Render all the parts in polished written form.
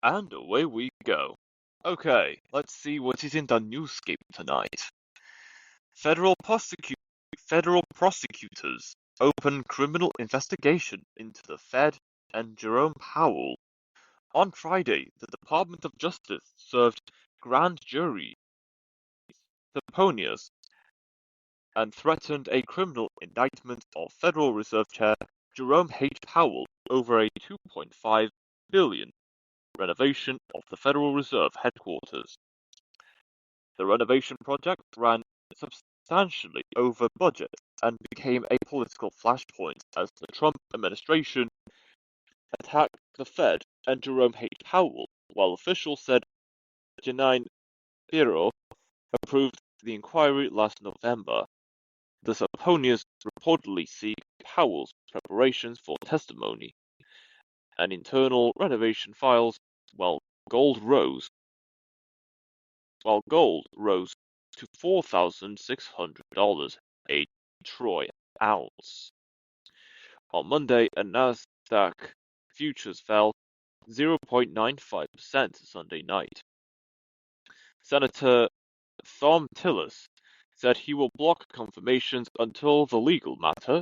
And away we go. Okay, let's see what is in the newscape tonight. Federal prosecutors open criminal investigation into the Fed and Jerome Powell. On Friday, the Department of Justice served grand jury subpoenas and threatened a criminal indictment of Federal Reserve Chair Jerome H. Powell over a $2.5 billion renovation of the Federal Reserve headquarters. The renovation project ran substantially over budget and became a political flashpoint as the Trump administration attacked the Fed and Jerome H. Powell, while officials said S19 Bureau approved the inquiry last November. The subpoenas reportedly seek Powell's preparations for testimony and internal renovation files, while gold rose to $4,600 a troy ounce. On Monday, a Nasdaq futures fell 0.95% Sunday night. Senator Thom Tillis said he will block confirmations until the legal matter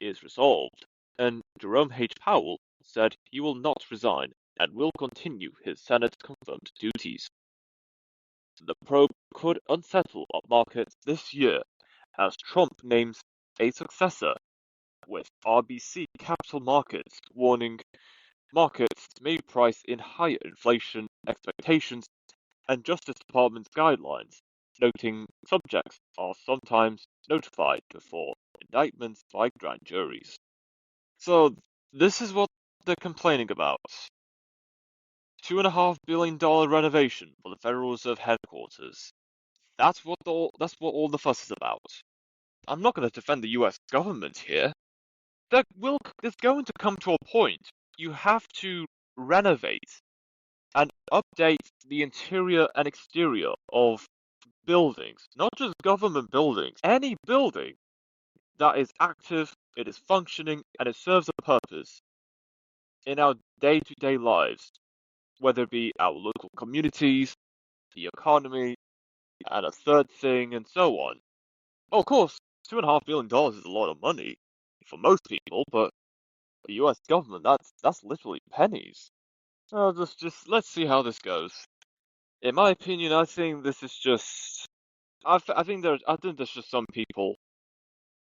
is resolved, and Jerome H. Powell said he will not resign and will continue his Senate-confirmed duties. The probe could unsettle markets this year as Trump names a successor, with RBC Capital Markets warning markets may price in higher inflation expectations and Justice Department's guidelines, noting subjects are sometimes notified before indictments by grand juries. So this is what they're complaining about. $2.5 billion renovation for the Federal Reserve headquarters. That's what all the fuss is about. I'm not going to defend the U.S. government here. There's going to come to a point you have to renovate and update the interior and exterior of buildings, not just government buildings. Any building that is active, it is functioning, and it serves a purpose in our day-to-day lives, whether it be our local communities, the economy, and a third thing, and so on. Well, of course, $2.5 billion is a lot of money for most people, but the U.S. government, that's literally pennies. Just let's see how this goes. In my opinion, I think this is just. I think there's just some people.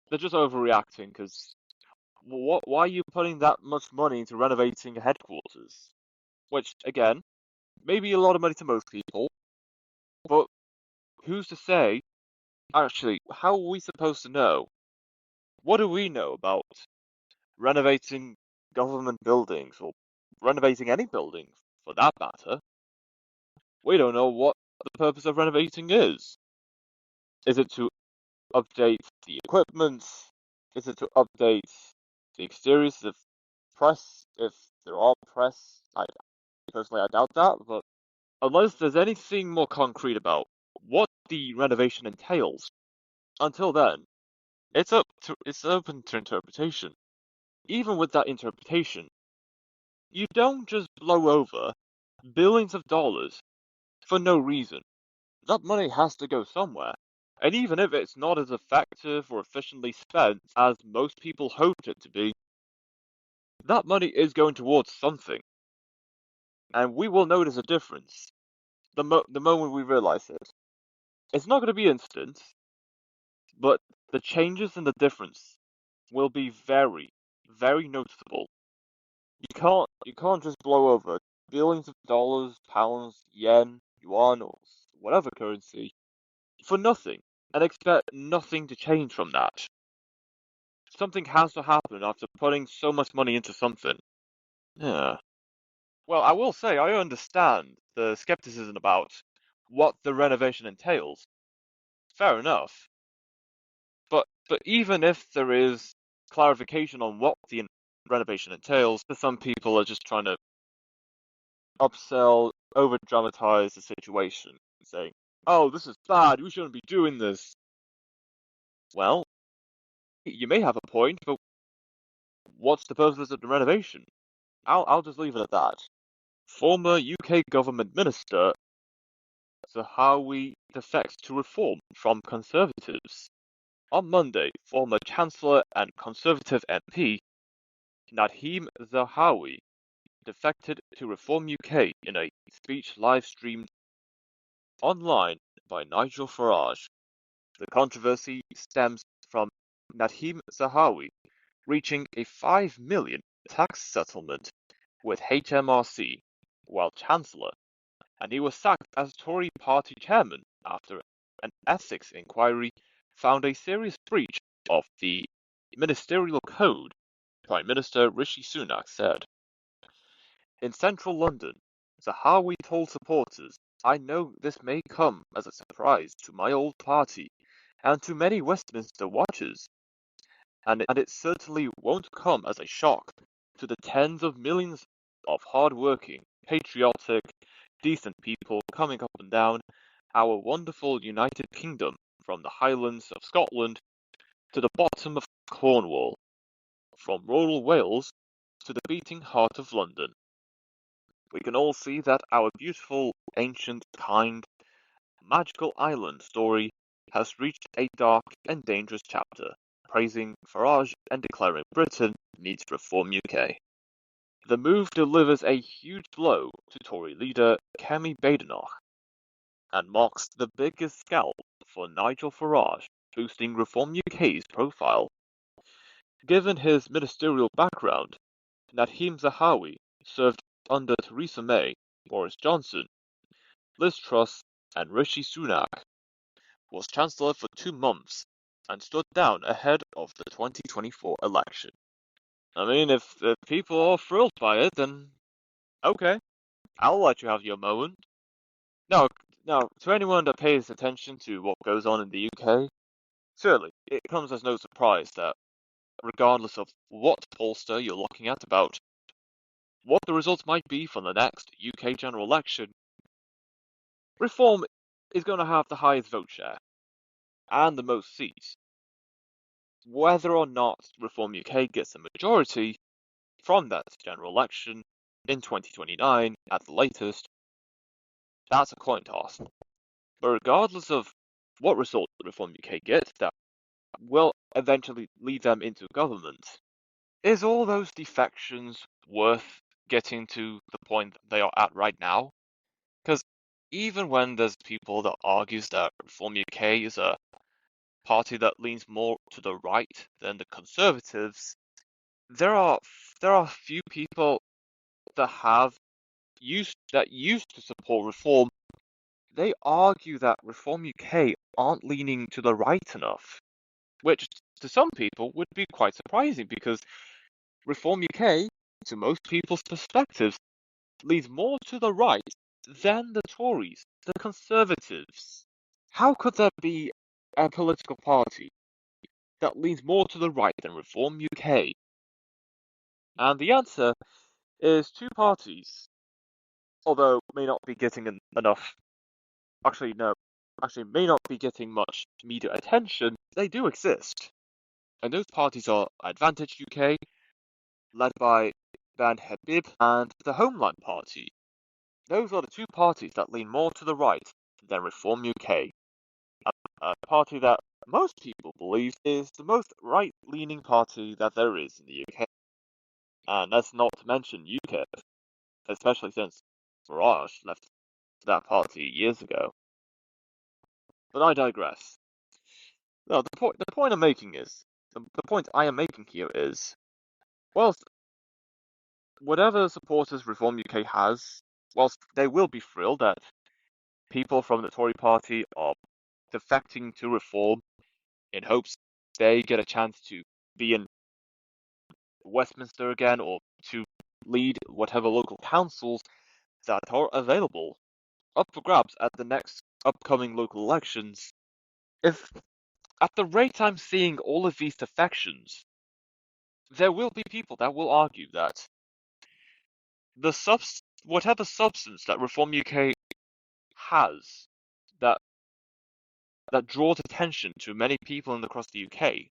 They're just overreacting because why are you putting that much money into renovating a headquarters? Which again, maybe a lot of money to most people, but who's to say? Actually, how are we supposed to know? What do we know about renovating government buildings or renovating any building for that matter? We don't know what the purpose of renovating is. Is it to update the equipment? Is it to update the exteriors of press, if there are press? Personally, I doubt that, but unless there's anything more concrete about what the renovation entails, until then, it's open to interpretation. Even with that interpretation, you don't just blow over billions of dollars for no reason. That money has to go somewhere. And even if it's not as effective or efficiently spent as most people hoped it to be, that money is going towards something. And we will notice a difference the moment we realize it. It's not going to be instant, but the changes and the difference will be very, very noticeable. You can't just blow over billions of dollars, pounds, yen, yuan, or whatever currency for nothing and expect nothing to change from that. Something has to happen after putting so much money into something. Yeah. Well, I will say I understand the skepticism about what the renovation entails. Fair enough. But even if there is clarification on what the renovation entails, some people are just trying to upsell, over dramatize the situation, saying, "Oh, this is bad. We shouldn't be doing this." Well, you may have a point, but what's the purpose of the renovation? I'll just leave it at that. Former UK government minister Zahawi defects to reform from Conservatives. On Monday, former Chancellor and Conservative MP Nadhim Zahawi defected to Reform UK in a speech live-streamed online by Nigel Farage. The controversy stems from Nadhim Zahawi reaching a $5 million tax settlement with HMRC while Chancellor, and he was sacked as Tory party chairman after an ethics inquiry found a serious breach of the ministerial code, Prime Minister Rishi Sunak said. In central London, Zahawi told supporters, "I know this may come as a surprise to my old party and to many Westminster watchers, and it certainly won't come as a shock to the tens of millions of hard-working, patriotic, decent people coming up and down our wonderful United Kingdom from the Highlands of Scotland to the bottom of Cornwall, from rural Wales to the beating heart of London. We can all see that our beautiful, ancient, kind, magical island story has reached a dark and dangerous chapter, praising Farage and declaring Britain needs Reform UK. The move delivers a huge blow to Tory leader Kemi Badenoch and marks the biggest scalp for Nigel Farage, boosting Reform UK's profile. Given his ministerial background, Nadhim Zahawi served under Theresa May, Boris Johnson, Liz Truss, and Rishi Sunak, was Chancellor for 2 months and stood down ahead of the 2024 election. I mean, if people are thrilled by it, then okay, I'll let you have your moment. Now, to anyone that pays attention to what goes on in the UK, surely it comes as no surprise that, regardless of what pollster you're looking at about what the results might be from the next UK general election, Reform is going to have the highest vote share and the most seats. Whether or not Reform UK gets a majority from that general election in 2029 at the latest, that's a coin toss. But regardless of what result Reform UK gets that will eventually lead them into government, is all those defections worth getting to the point they are at right now? Because even when there's people that argues that Reform UK is a party that leans more to the right than the Conservatives, there are few people that used to support reform. They argue that Reform UK aren't leaning to the right enough, which to some people would be quite surprising because Reform UK, to most people's perspectives, leans more to the right than the Tories, the Conservatives. How could there be a political party that leans more to the right than Reform UK? And the answer is two parties, although may not be getting enough. Actually, no. Actually, may not be getting much media attention. They do exist. And those parties are Advantage UK, led by Ban Habib, and the Homeland Party. Those are the two parties that lean more to the right than Reform UK. A party that most people believe is the most right-leaning party that there is in the UK. And that's not to mention UKIP, especially since Farage left that party years ago. But I digress. No, the point I'm making is the point I am making here is, whilst whatever supporters Reform UK has, whilst they will be thrilled that people from the Tory party are defecting to Reform in hopes they get a chance to be in Westminster again or to lead whatever local councils that are available up for grabs at the next upcoming local elections. If at the rate I'm seeing all of these defections, there will be people that will argue that whatever substance that Reform UK has that draws attention to many people across the UK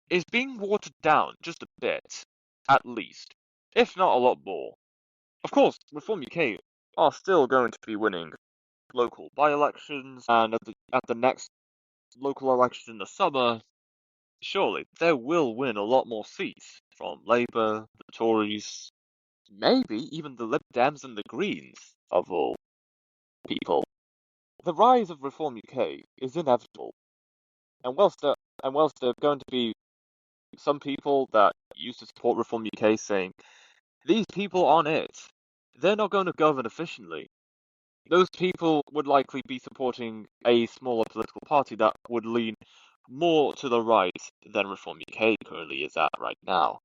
is being watered down just a bit, at least, if not a lot more. Of course, Reform UK are still going to be winning local by-elections, and at the next local election in the summer, surely they will win a lot more seats from Labour, the Tories, maybe even the Lib Dems and the Greens, of all people. The rise of Reform UK is inevitable, and whilst there are going to be some people that used to support Reform UK saying, these people aren't it, they're not going to govern efficiently. Those people would likely be supporting a smaller political party that would lean more to the right than Reform UK currently is at right now.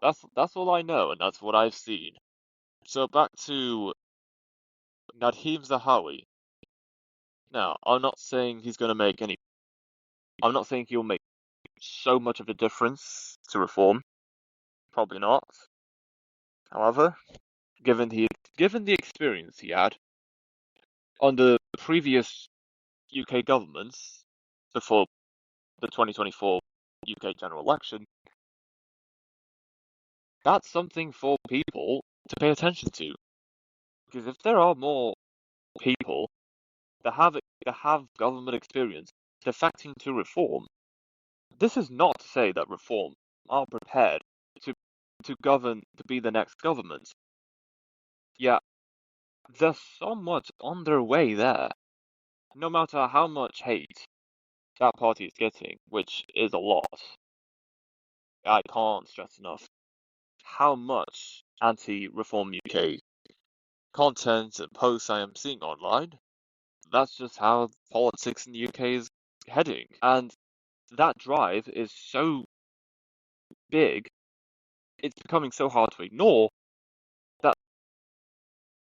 That's all I know, and that's what I've seen. So back to Nadhim Zahawi. Now, I'm not saying he's going to make any. I'm not saying he'll make so much of a difference to reform. Probably not. However, given the experience he had under previous UK governments before the 2024 UK general election, that's something for people to pay attention to. Because if there are more people that have government experience defecting to reform, this is not to say that reform are prepared to govern to be the next government. Yet they're somewhat on their way there. No matter how much hate that party is getting, which is a lot, I can't stress enough how much anti-reform UK content and posts I am seeing online. That's just how politics in the UK is heading. And that drive is so big, it's becoming so hard to ignore that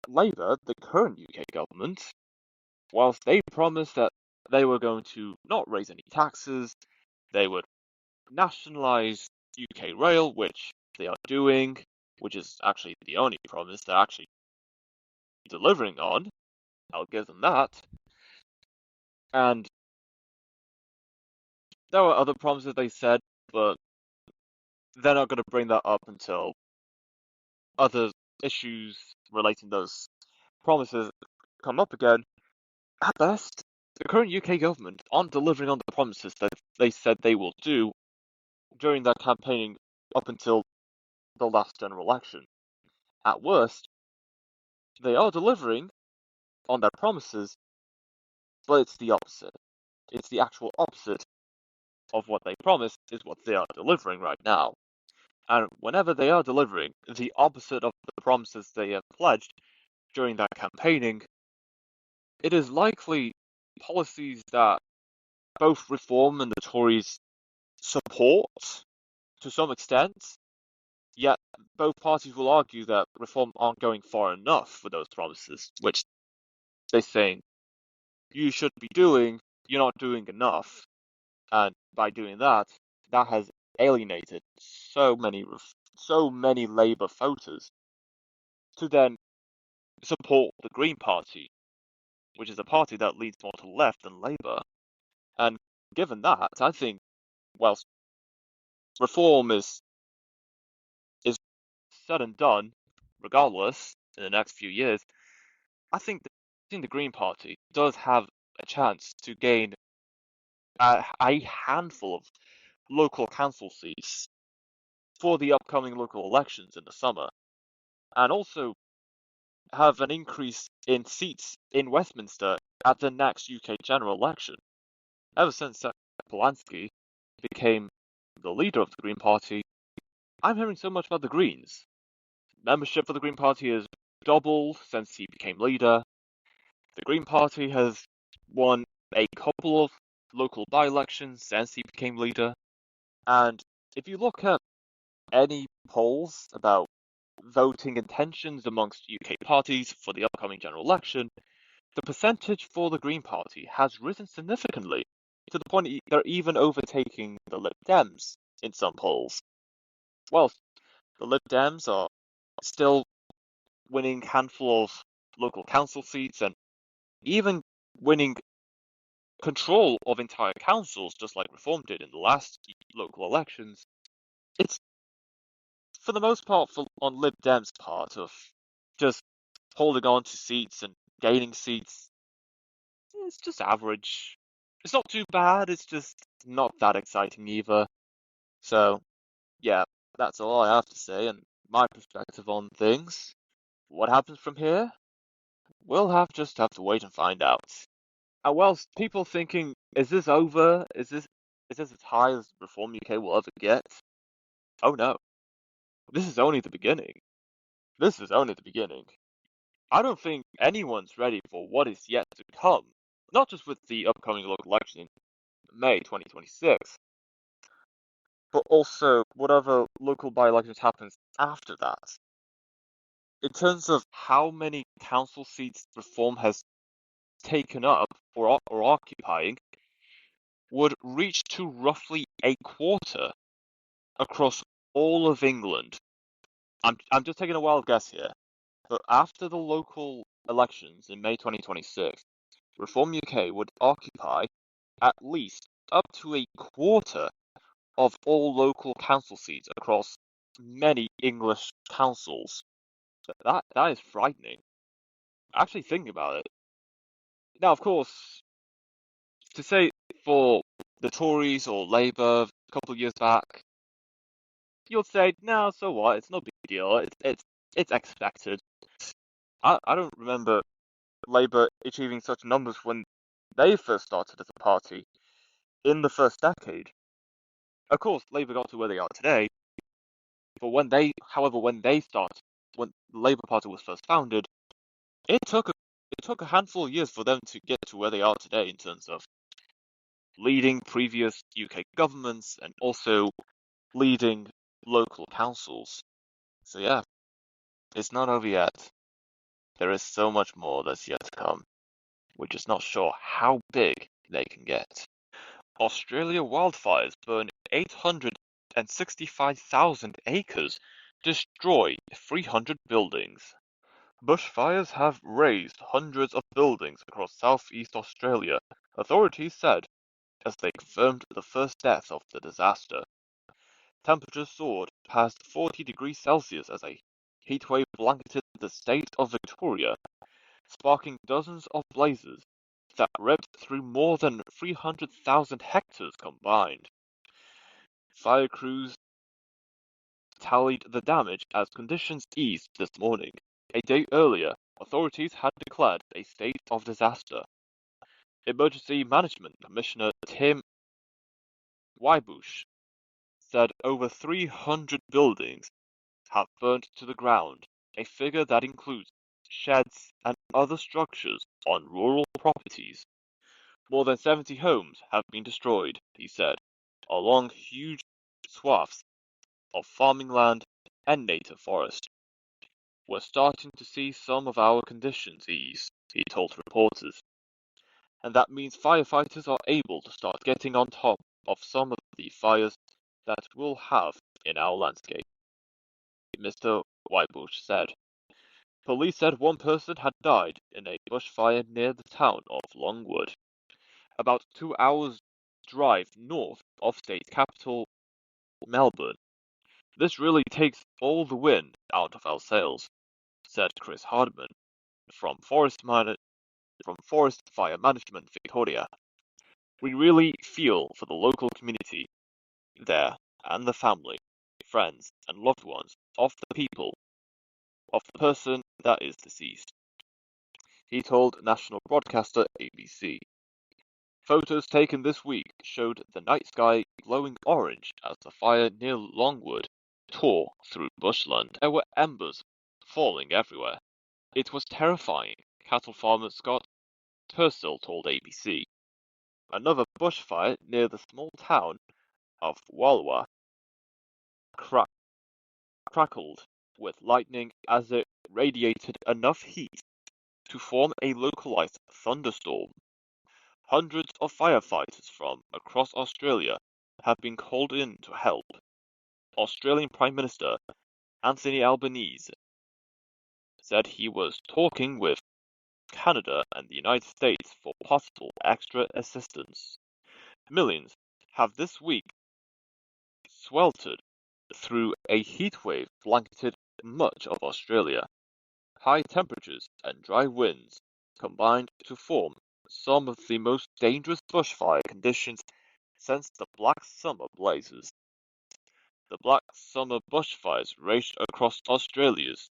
Labour, the current UK government, whilst they promised that they were going to not raise any taxes, they would nationalise UK rail, which they are doing, which is actually the only promise they're actually delivering on. I'll give them that. And there were other promises they said, but they're not going to bring that up until other issues relating to those promises come up again. At best, the current UK government aren't delivering on the promises that they said they will do during their campaigning up until the last general election. At worst, they are delivering on their promises, but it's the opposite. It's the actual opposite of what they promised is what they are delivering right now. And whenever they are delivering the opposite of the promises they have pledged during that campaigning, it is likely policies that both Reform and the Tories support to some extent, yet both parties will argue that Reform aren't going far enough for those promises, which they're saying you should be doing, you're not doing enough. And by doing that, that has alienated so many Labour voters to then support the Green Party, which is a party that leans more to the left than Labour. And given that, I think, whilst reform is said and done, regardless, in the next few years, I think the Green Party does have a chance to gain a handful of local council seats for the upcoming local elections in the summer, and also have an increase in seats in Westminster at the next UK general election. Ever since Polanski became the leader of the Green Party, I'm hearing so much about the Greens. Membership for the Green Party has doubled since he became leader. The Green Party has won a couple of local by-elections since he became leader. And if you look at any polls about voting intentions amongst UK parties for the upcoming general election, the percentage for the Green Party has risen significantly, to the point they're even overtaking the Lib Dems in some polls. Whilst the Lib Dems are still winning handful of local council seats and even winning control of entire councils, just like Reform did in the last local elections, it's for the most part on Lib Dems' part of just holding on to seats and gaining seats. It's just average. It's not too bad, it's just not that exciting either. So, yeah, that's all I have to say and my perspective on things. What happens from here? We'll just have to wait and find out. And whilst people thinking, is this over? Is this as high as Reform UK will ever get? Oh no. This is only the beginning. This is only the beginning. I don't think anyone's ready for what is yet to come. Not just with the upcoming local election in May 2026, but also whatever local by-elections happens after that. In terms of how many council seats Reform has taken up or occupying, would reach to roughly a quarter across all of England. I'm just taking a wild guess here, but after the local elections in May 2026, Reform UK would occupy at least up to a quarter of all local council seats across many English councils. That is frightening. Actually thinking about it. Now, of course, to say for the Tories or Labour a couple of years back, you'll say, no, so what? It's no big deal. It's expected. I don't remember Labour achieving such numbers when they first started as a party in the first decade. Of course, Labour got to where they are today, but when the Labour Party was first founded, it took a handful of years for them to get to where they are today in terms of leading previous UK governments and also leading local councils. So yeah, it's not over yet. There is so much more that's yet to come. We're just not sure how big they can get. Australia wildfires burn 865,000 acres, destroy 300 buildings. Bushfires have razed hundreds of buildings across southeast Australia, authorities said, as they confirmed the first deaths of the disaster. Temperatures soared past 40 degrees Celsius as a heatwave blanketed the state of Victoria, sparking dozens of blazes that ripped through more than 300,000 hectares combined. Fire crews tallied the damage as conditions eased this morning. A day earlier, authorities had declared a state of disaster. Emergency Management Commissioner Tim Wybush said over 300 buildings have burnt to the ground, a figure that includes sheds and other structures on rural properties. More than 70 homes have been destroyed, he said, along huge swaths of farming land and native forest. We're starting to see some of our conditions ease, he told reporters. And that means firefighters are able to start getting on top of some of the fires that we'll have in our landscape, Mr. Wybush said. Police said one person had died in a bushfire near the town of Longwood, about 2 hours' drive north of state capital Melbourne. This really takes all the wind out of our sails, said Chris Hardman from Forest Fire Management Victoria. We really feel for the local community there and the family, friends, and loved ones of the person that is deceased, he told national broadcaster ABC. Photos taken this week showed the night sky glowing orange as the fire near Longwood tore through bushland. There were embers falling everywhere. It was terrifying, cattle farmer Scott Purcell told ABC. Another bushfire near the small town of Walwa crackled with lightning as it radiated enough heat to form a localized thunderstorm. Hundreds of firefighters from across Australia have been called in to help. Australian Prime Minister Anthony Albanese said he was talking with Canada and the United States for possible extra assistance. Millions have this week sweltered through a heatwave blanketed much of Australia. High temperatures and dry winds combined to form some of the most dangerous bushfire conditions since the Black Summer blazes. The Black Summer bushfires raged across Australia's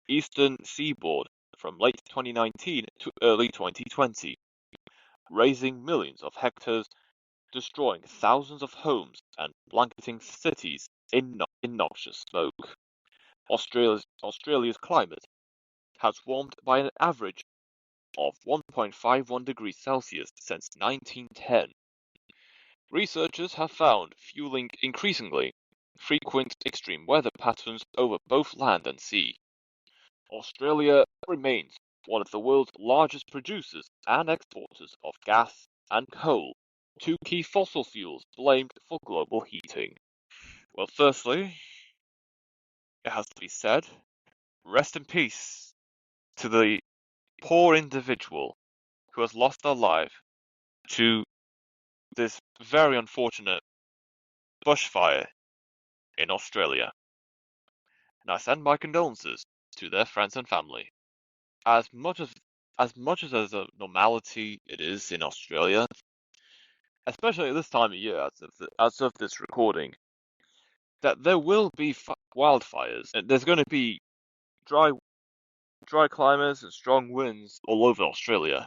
eastern seaboard from late 2019 to early 2020, razing millions of hectares, destroying thousands of homes and blanketing cities in noxious smoke. Australia's climate has warmed by an average of 1.51 degrees Celsius since 1910. Researchers have found fueling increasingly frequent extreme weather patterns over both land and sea. Australia remains one of the world's largest producers and exporters of gas and coal, two key fossil fuels blamed for global heating. Well, firstly, it has to be said, rest in peace to the poor individual who has lost their life to this very unfortunate bushfire in Australia. And I send my condolences to their friends and family. As much as a normality it is in Australia, especially at this time of year, as of this recording, that there will be wildfires, and there's going to be dry climates and strong winds all over Australia.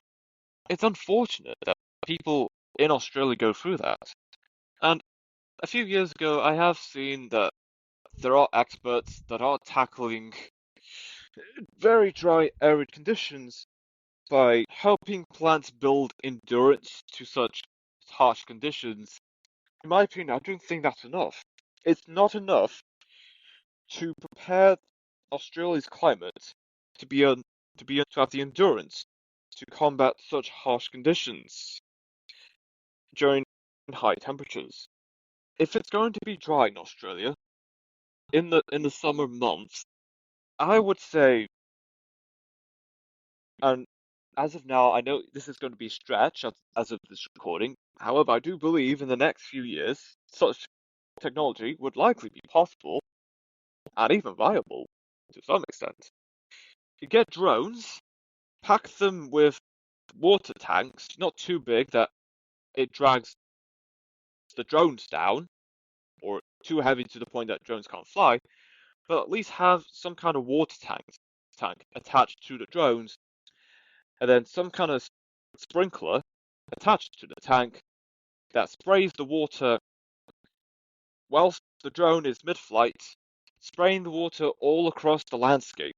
It's unfortunate that people in Australia go through that. And a few years ago, I have seen that there are experts that are tackling very dry, arid conditions by helping plants build endurance to such harsh conditions. In my opinion, I don't think that's enough. It's not enough to prepare Australia's climate to have the endurance to combat such harsh conditions during high temperatures. If it's going to be dry in Australia in the summer months, I would say, and as of now, I know this is going to be a stretch as of this recording. However, I do believe in the next few years, such technology would likely be possible and even viable to some extent. You get drones, pack them with water tanks, not too big that it drags the drones down, or too heavy to the point that drones can't fly, but at least have some kind of water tank attached to the drones, and then some kind of sprinkler attached to the tank that sprays the water whilst the drone is mid-flight, spraying the water all across the landscape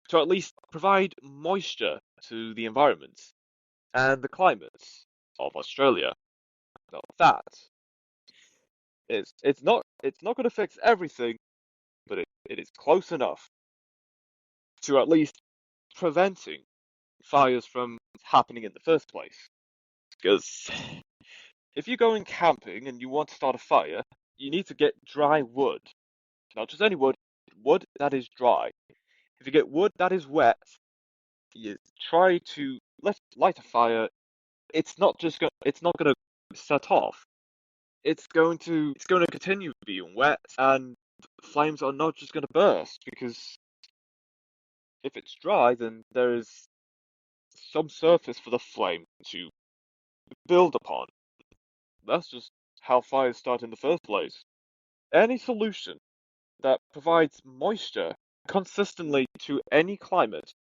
to at least provide moisture to the environment and the climate of Australia. Now that is it's not going to fix everything, but it is close enough to at least preventing fires from happening in the first place. Because if you're going camping and you want to start a fire, you need to get dry wood. Not just any wood, wood that is dry. If you get wood that is wet, you try to light a fire. It's not going to set off. It's going to continue being wet, and flames are not just going to burst, because if it's dry, then there is some surface for the flame to build upon. That's just how fires start in the first place. Any solution that provides moisture consistently to any climate,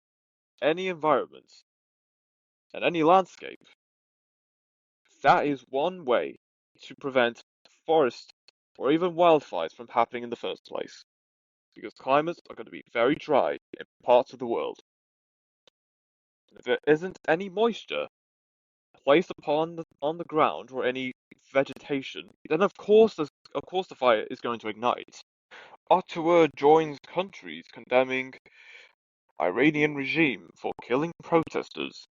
any environment, and any landscape, that is one way to prevent forest or even wildfires from happening in the first place. Because climates are going to be very dry in parts of the world. If there isn't any moisture placed on the ground or any vegetation, then of course the fire is going to ignite. Ottawa joins countries condemning Iranian regime for killing protesters.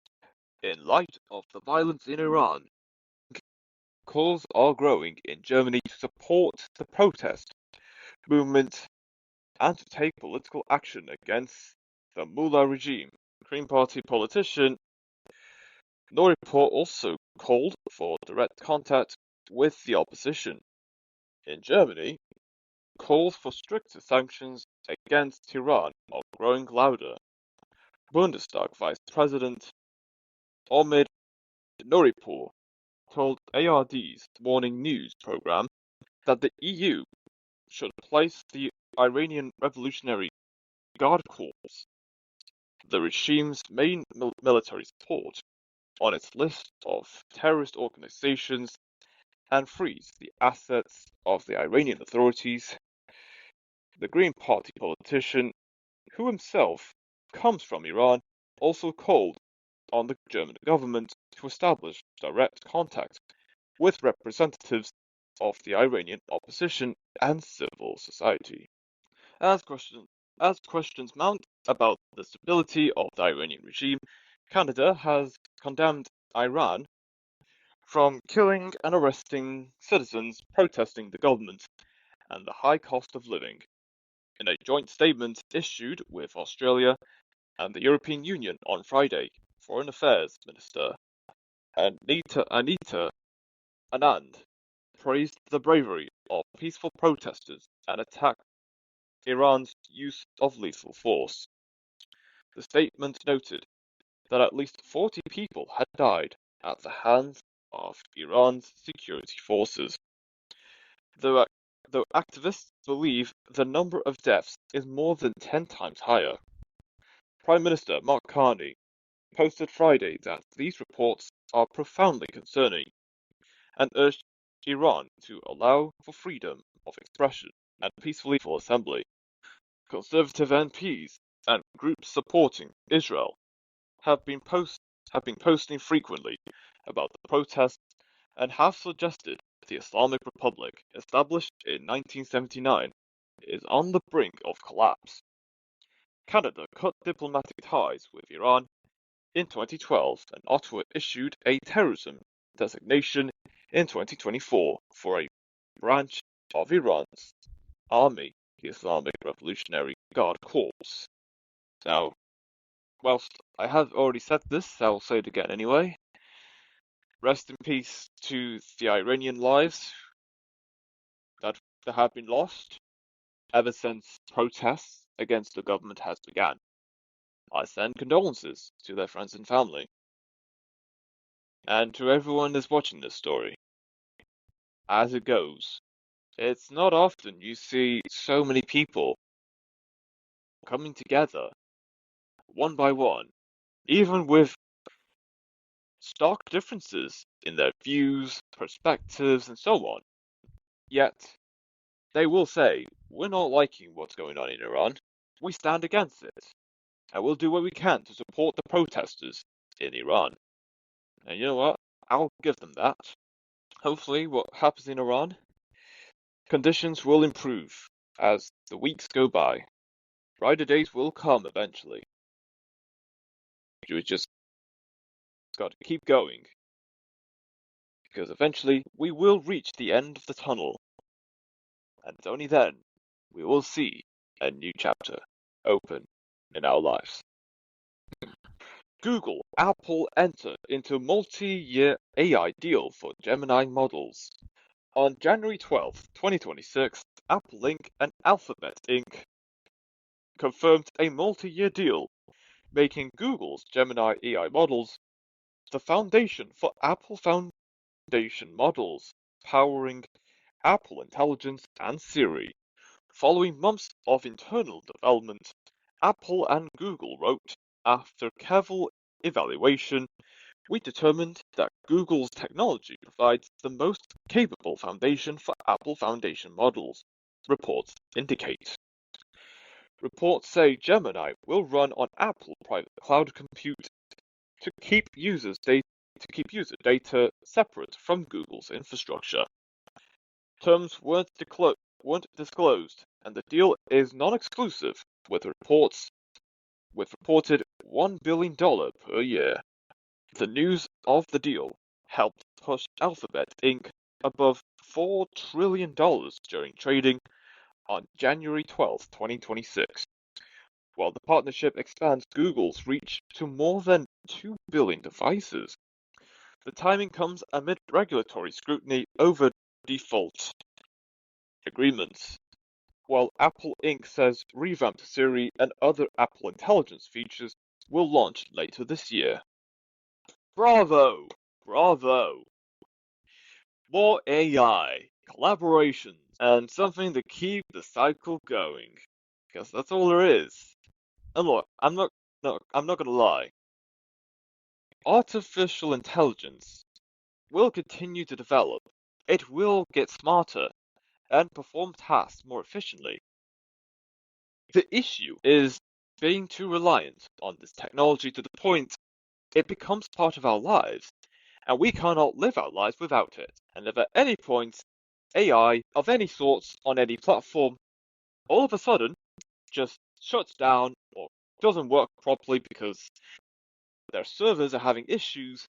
In light of the violence in Iran, calls are growing in Germany to support the protest movement and to take political action against the Mullah regime. Green Party politician the report also called for direct contact with the opposition. In Germany, calls for stricter sanctions against Iran are growing louder. Bundestag Vice President Omid Nouripour told ARD's Morning News program that the EU should place the Iranian Revolutionary Guard Corps, the regime's main military support, on its list of terrorist organizations and freeze the assets of the Iranian authorities. The Green Party politician, who himself comes from Iran, also called on the German government to establish direct contact with representatives of the Iranian opposition and civil society. As questions mount about the stability of the Iranian regime, Canada has condemned Iran from killing and arresting citizens protesting the government and the high cost of living. In a joint statement issued with Australia and the European Union on Friday, Foreign Affairs Minister Anita Anand praised the bravery of peaceful protesters and attacked Iran's use of lethal force. The statement noted that at least 40 people had died at the hands of Iran's security forces. Though activists believe the number of deaths is more than 10 times higher. Prime Minister Mark Carney posted Friday that these reports are profoundly concerning and urged Iran to allow for freedom of expression and peaceful assembly. Conservative MPs and groups supporting Israel have been posting frequently about the protests and have suggested the Islamic Republic, established in 1979, is on the brink of collapse. Canada cut diplomatic ties with Iran in 2012, and Ottawa issued a terrorism designation in 2024 for a branch of Iran's army, the Islamic Revolutionary Guard Corps. Now, whilst I have already said this, I'll say it again anyway. Rest in peace to the Iranian lives that have been lost ever since protests against the government has begun. I send condolences to their friends and family. And to everyone that's watching this story. As it goes, it's not often you see so many people coming together, one by one, even with stark differences in their views, perspectives, and so on. Yet, they will say, we're not liking what's going on in Iran, we stand against it, and we'll do what we can to support the protesters in Iran. And you know what? I'll give them that. Hopefully, what happens in Iran, conditions will improve as the weeks go by. Brighter days will come eventually. You just got to keep going. Because eventually we will reach the end of the tunnel. And only then we will see a new chapter open in our lives. Google, Apple enter into multi-year AI deal for Gemini models. On January 12, 2026, Apple Inc. and Alphabet Inc. confirmed a multi-year deal, making Google's Gemini AI models the foundation for Apple Foundation models, powering Apple Intelligence and Siri. Following months of internal development, Apple and Google wrote, after careful evaluation, we determined that Google's technology provides the most capable foundation for Apple Foundation models, reports indicate. Reports say Gemini will run on Apple private cloud compute to keep user data separate from Google's infrastructure. Terms weren't disclosed, and the deal is non-exclusive, with reported $1 billion per year. The news of the deal helped push Alphabet Inc. above $4 trillion during trading on January 12, 2026, while the partnership expands Google's reach to more than 2 billion devices. The timing comes amid regulatory scrutiny over default agreements, while Apple Inc. says revamped Siri and other Apple Intelligence features will launch later this year. Bravo! Bravo! More AI, collaborations, and something to keep the cycle going. Because that's all there is. And look, I'm not gonna lie. Artificial intelligence will continue to develop. It will get smarter and perform tasks more efficiently. The issue is being too reliant on this technology to the point it becomes part of our lives, and we cannot live our lives without it. And if at any point AI of any sorts on any platform all of a sudden just shuts down or doesn't work properly because their servers are having issues,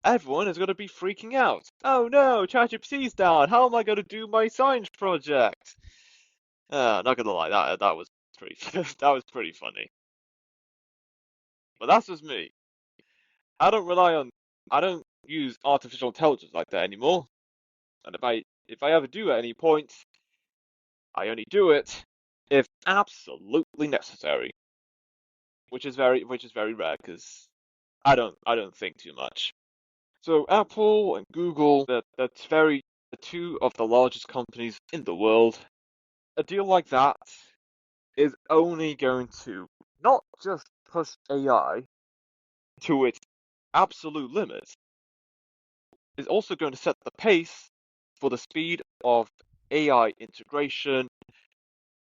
everyone is going to be freaking out. Oh no, ChatGPT's down. How am I going to do my science project? Not gonna lie, that was pretty that was pretty funny. But that's just me. I don't rely on I don't use artificial intelligence like that anymore. And if I ever do at any point, I only do it if absolutely necessary, which is very rare because I don't think too much. So Apple and Google, that's very the two of the largest companies in the world. A deal like that is only going to not just push AI to its absolute limits, is also going to set the pace for the speed of AI integration,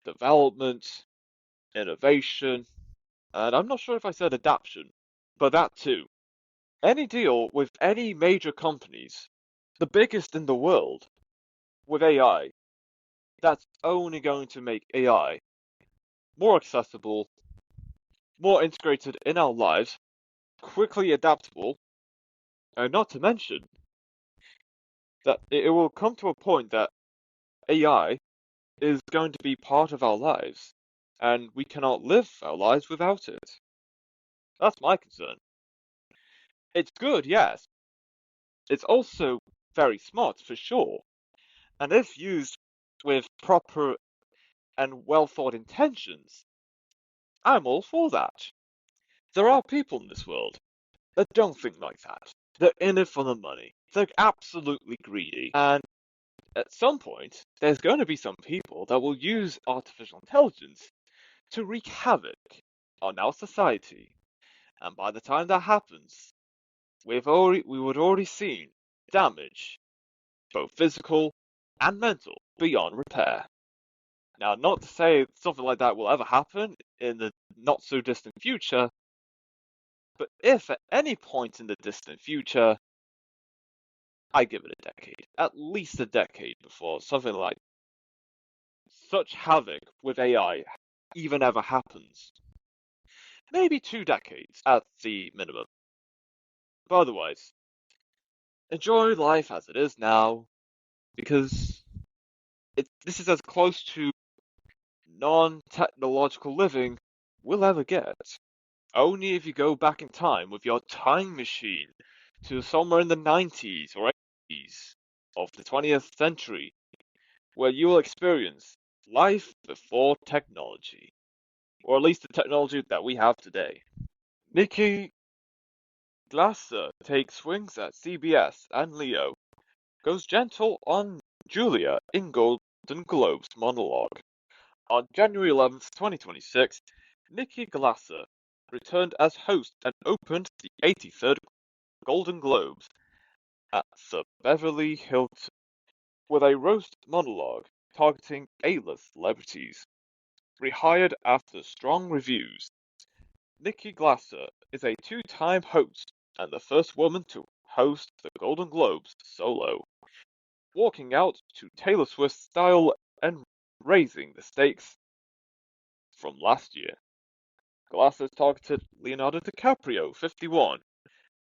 development, innovation, and I'm not sure if I said adaptation, but that too. Any deal with any major companies, the biggest in the world, with AI, that's only going to make AI more accessible, more integrated in our lives, quickly adaptable, and not to mention that it will come to a point that AI is going to be part of our lives, and we cannot live our lives without it. That's my concern. It's good, yes. It's also very smart, for sure. And if used with proper and well thought intentions, I'm all for that. There are people in this world that don't think like that. They're in it for the money. They're absolutely greedy. And at some point, there's going to be some people that will use artificial intelligence to wreak havoc on our society. And by the time that happens, we would already seen damage, both physical and mental, beyond repair. Now, not to say something like that will ever happen in the not so distant future, but if at any point in the distant future, I give it a decade, at least a decade before something like such havoc with AI even ever happens. Maybe 2 decades at the minimum. But otherwise, enjoy life as it is now, because this is as close to non-technological living we'll ever get. Only if you go back in time with your time machine to somewhere in the 90s or 80s of the 20th century, where you will experience life before technology, or at least the technology that we have today. Nikki Glasser takes swings at CBS, and Leo goes gentle on Julia in Golden Globes monologue. On January 11th, 2026, Nikki Glasser returned as host and opened the 83rd Golden Globes at the Beverly Hilton with a roast monologue targeting A-list celebrities. Rehired after strong reviews, Nikki Glasser is a two-time host and the first woman to host the Golden Globes solo, walking out to Taylor Swift style and raising the stakes from last year. Glasser targeted Leonardo DiCaprio, 51,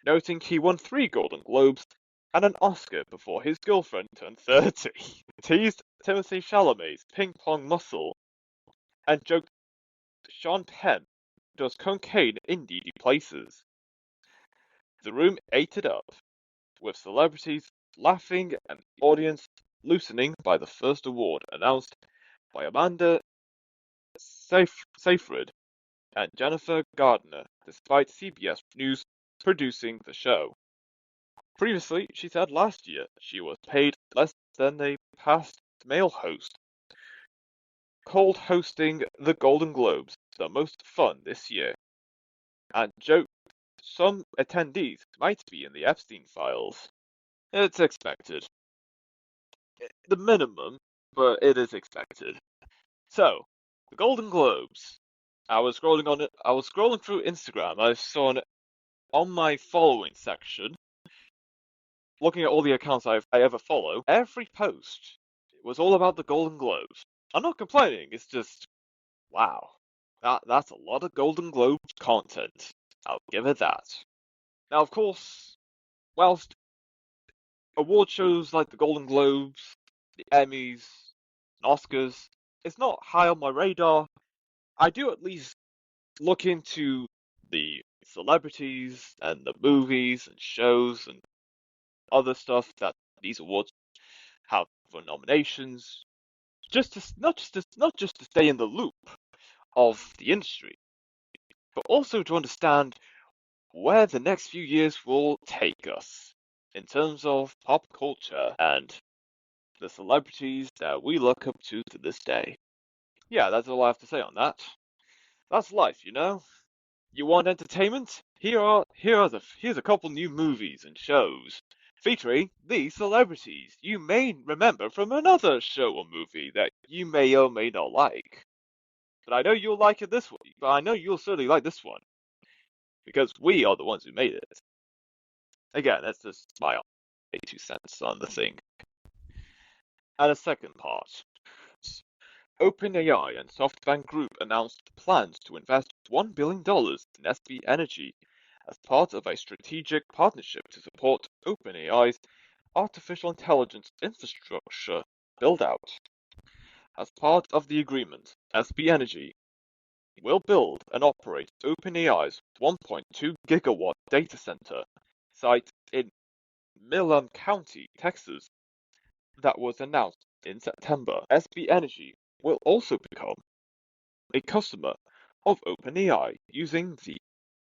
noting he won 3 Golden Globes and an Oscar before his girlfriend turned 30. Teased Timothée Chalamet's ping pong muscle and joked Sean Penn does cocaine in needy places. The room ate it up, with celebrities laughing and the audience loosening by the first award announced by Amanda Seyfried and Jennifer Gardner, despite CBS News producing the show. Previously, she said last year she was paid less than a past male host, called hosting the Golden Globes the most fun this year, and joked some attendees might be in the Epstein files. It's expected. The minimum, but it is expected. So, the Golden Globes. I was scrolling through Instagram. I saw on my following section, looking at all the accounts I ever follow. Every post was all about the Golden Globes. I'm not complaining. It's just wow. That's a lot of Golden Globes content. I'll give it that. Now, of course, whilst award shows like the Golden Globes, the Emmys, and Oscars, it's not high on my radar. I do at least look into the celebrities and the movies and shows and other stuff that these awards have for nominations, just to not just to stay in the loop of the industry, but also to understand where the next few years will take us in terms of pop culture and the celebrities that we look up to this day. Yeah, that's all I have to say on that. That's life, you know? You want entertainment? Here's a couple new movies and shows featuring these celebrities you may remember from another show or movie that you may or may not like. But I know you'll like it this one. But I know you'll certainly like this one because we are the ones who made it. Again, that's just my 2 cents on the thing. And a second part. OpenAI and SoftBank Group announced plans to invest $1 billion in SB Energy as part of a strategic partnership to support OpenAI's artificial intelligence infrastructure build-out. As part of the agreement, SB Energy will build and operate OpenAI's 1.2 gigawatt data center site in Midland County, Texas, that was announced in September. SB Energy will also become a customer of OpenAI using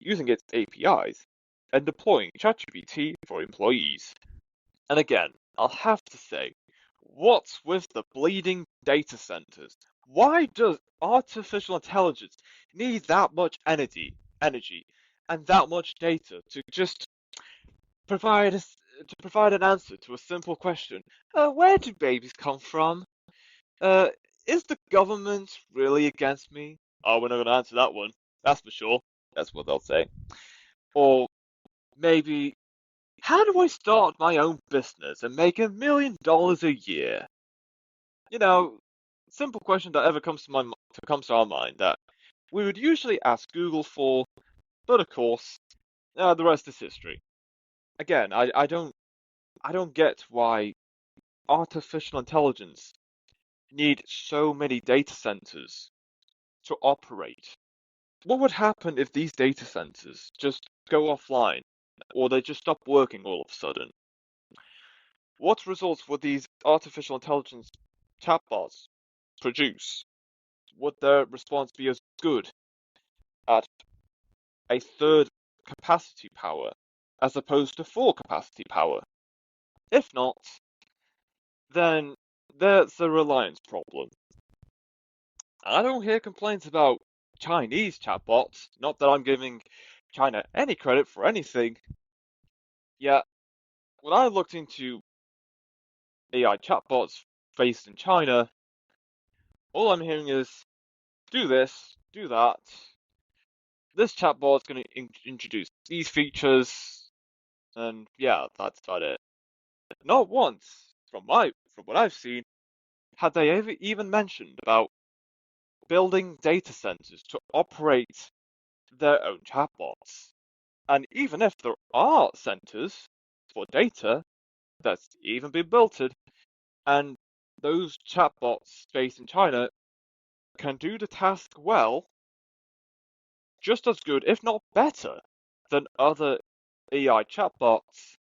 its APIs and deploying ChatGPT for employees. And again, I'll have to say, what's with the bleeding data centers? Why does artificial intelligence need that much energy and that much data to just provide an answer to a simple question? Where do babies come from? Uh, is the government really against me? Oh, we're not going to answer that one. That's for sure. That's what they'll say. Or maybe, how do I start my own business and make $1 million a year? You know, simple question that ever comes to our mind that we would usually ask Google for, but of course, the rest is history. Again, I don't get why artificial intelligence need so many data centers to operate. What would happen if these data centers just go offline or they just stop working all of a sudden? What results would these artificial intelligence chatbots produce? Would their response be as good at a third capacity power as opposed to full capacity power? If not, then there's a reliance problem. I don't hear complaints about Chinese chatbots, not that I'm giving China any credit for anything. Yet, when I looked into AI chatbots based in China, all I'm hearing is do this, do that. This chatbot's going to introduce these features, and yeah, that's about it. Not once, from what I've seen, had they ever even mentioned about building data centers to operate their own chatbots. And even if there are centers for data that's even been built, and those chatbots based in China can do the task well, just as good, if not better, than other AI chatbots,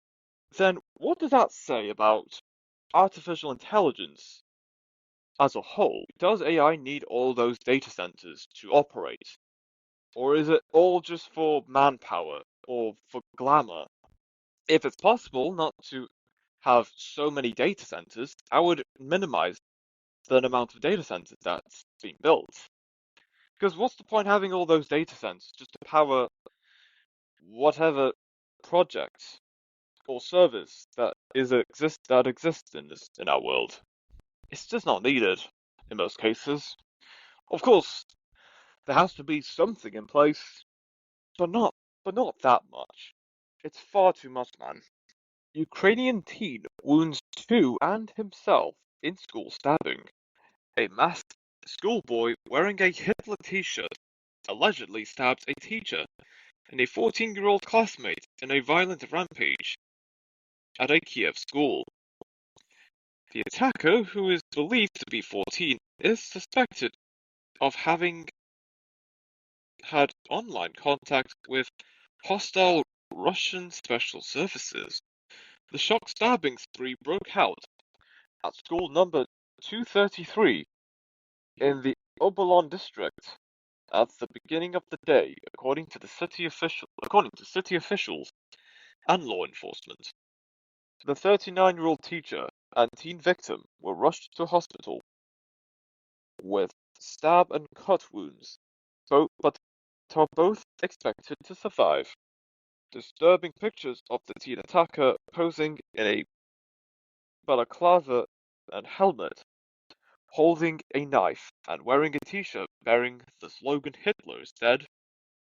then what does that say about artificial intelligence as a whole, does AI need all those data centers to operate? Or is it all just for manpower or for glamour? If it's possible not to have so many data centers, I would minimize the amount of data centers that's being built. Because what's the point having all those data centers just to power whatever project or service that exists in our world? It's just not needed in most cases. Of course, there has to be something in place, but not that much. It's far too much, man. Ukrainian teen wounds two and himself in school stabbing. A masked schoolboy wearing a Hitler t-shirt allegedly stabs a teacher and a 14-year-old classmate in a violent rampage at a Kyiv school. The attacker, who is believed to be 14, is suspected of having had online contact with hostile Russian special services. The shock stabbing spree broke out at school number 233 in the Obolon district at the beginning of the day, according to city officials and law enforcement. The 39-year-old teacher and teen victim were rushed to hospital with stab and cut wounds, but are both expected to survive. Disturbing pictures of the teen attacker posing in a balaclava and helmet, holding a knife, and wearing a t-shirt bearing the slogan "Hitler is dead"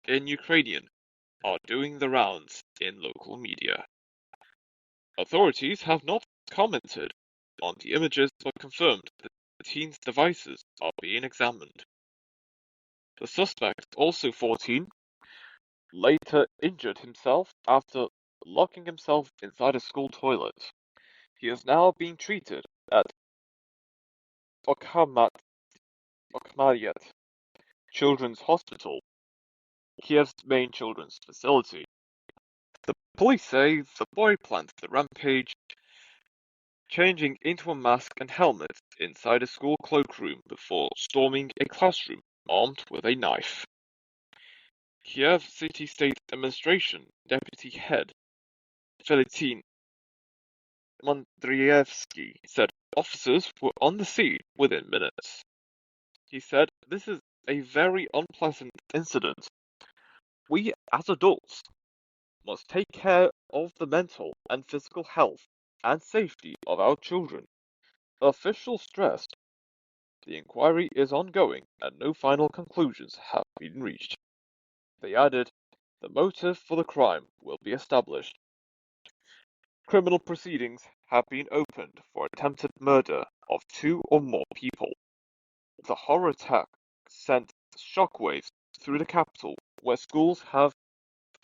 in Ukrainian are doing the rounds in local media. Authorities have not commented on the images but confirmed that the teen's devices are being examined. The suspect, also 14, later injured himself after locking himself inside a school toilet. He is now being treated at Okhmayat Children's Hospital, Kiev's main children's facility. The police say the boy planned the rampage, changing into a mask and helmet inside a school cloakroom before storming a classroom armed with a knife. Kiev City State Administration Deputy Head Valentin Mondrievsky said officers were on the scene within minutes. He said, "This is a very unpleasant incident. We, as adults, must take care of the mental and physical health and safety of our children." Officials stressed the inquiry is ongoing and no final conclusions have been reached. They added, "The motive for the crime will be established. Criminal proceedings have been opened for attempted murder of two or more people." The horror attack sent shockwaves through the capital, where schools have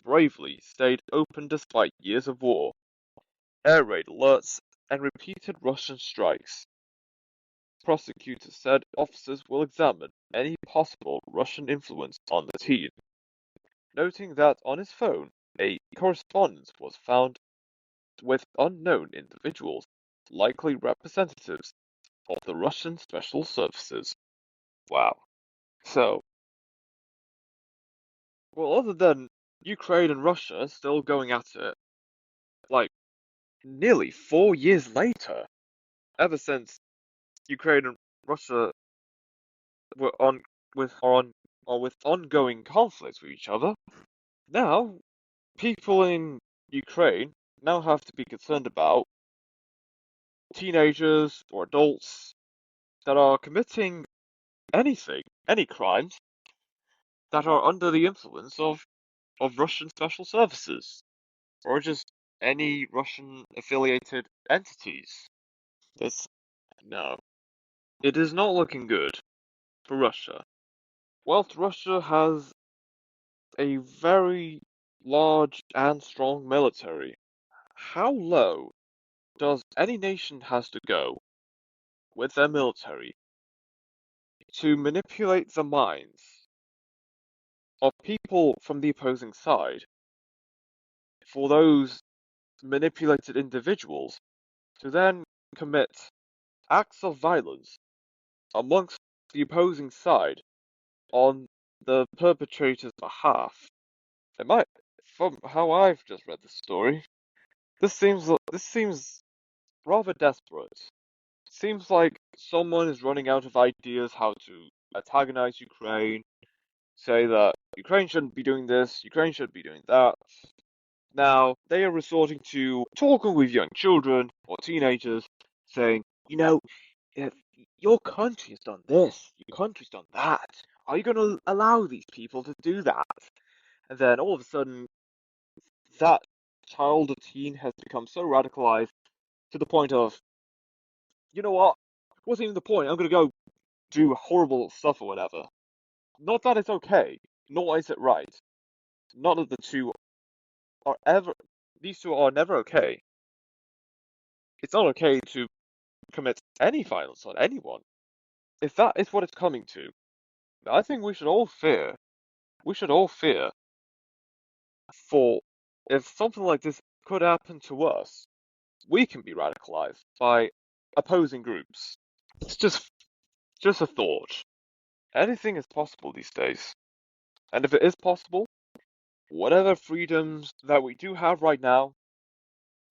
bravely stayed open despite years of war, air raid alerts, and repeated Russian strikes. Prosecutors said officers will examine any possible Russian influence on the teen, noting that on his phone a correspondence was found with unknown individuals, likely representatives of the Russian special services. Wow. So, well, other than Ukraine and Russia still going at it, like nearly 4 years later, ever since Ukraine and Russia were on with on or with ongoing conflicts with each other, now people in Ukraine now have to be concerned about teenagers or adults that are committing anything, any crimes that are under the influence of Russian special services or just any Russian affiliated entities. This no. It is not looking good for Russia. Whilst Russia has a very large and strong military, how low does any nation has to go with their military to manipulate the minds of people from the opposing side for those manipulated individuals to then commit acts of violence amongst the opposing side on the perpetrator's behalf. It might, from how I've just read the story, this seems rather desperate. Seems like someone is running out of ideas how to antagonize Ukraine, say that Ukraine shouldn't be doing this, Ukraine shouldn't be doing that. Now, they are resorting to talking with young children or teenagers, saying, you know, if your country has done this, your country's done that. Are you going to allow these people to do that? And then all of a sudden, that child or teen has become so radicalized to the point of, you know what? What's even the point? I'm going to go do horrible stuff or whatever. Not that it's okay, nor is it right. None of the two are ever, these two are never okay. It's not okay to commit any violence on anyone. If that is what it's coming to, I think we should all fear for if something like this could happen to us, we can be radicalized by opposing groups. It's just a thought. Anything is possible these days. And if it is possible, whatever freedoms that we do have right now,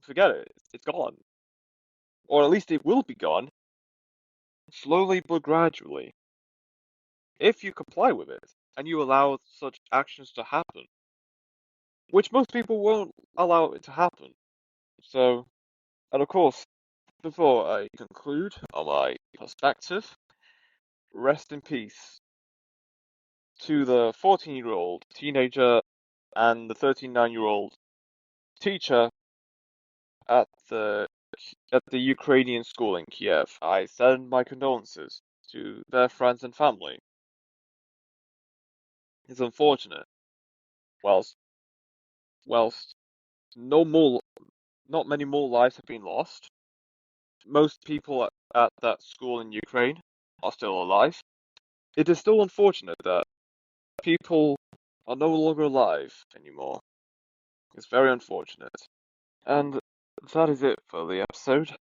forget it. It's gone. Or at least it will be gone, slowly but gradually. If you comply with it, and you allow such actions to happen, which most people won't allow it to happen. So, and of course, before I conclude on my perspective, rest in peace to the 14-year-old teenager and the 39-year-old teacher at the Ukrainian school in Kiev. I send my condolences to their friends and family. It's unfortunate. Whilst no more, not many more lives have been lost, most people at that school in Ukraine are still alive. It is still unfortunate that people are no longer alive anymore. It's very unfortunate. And that is it for the episode.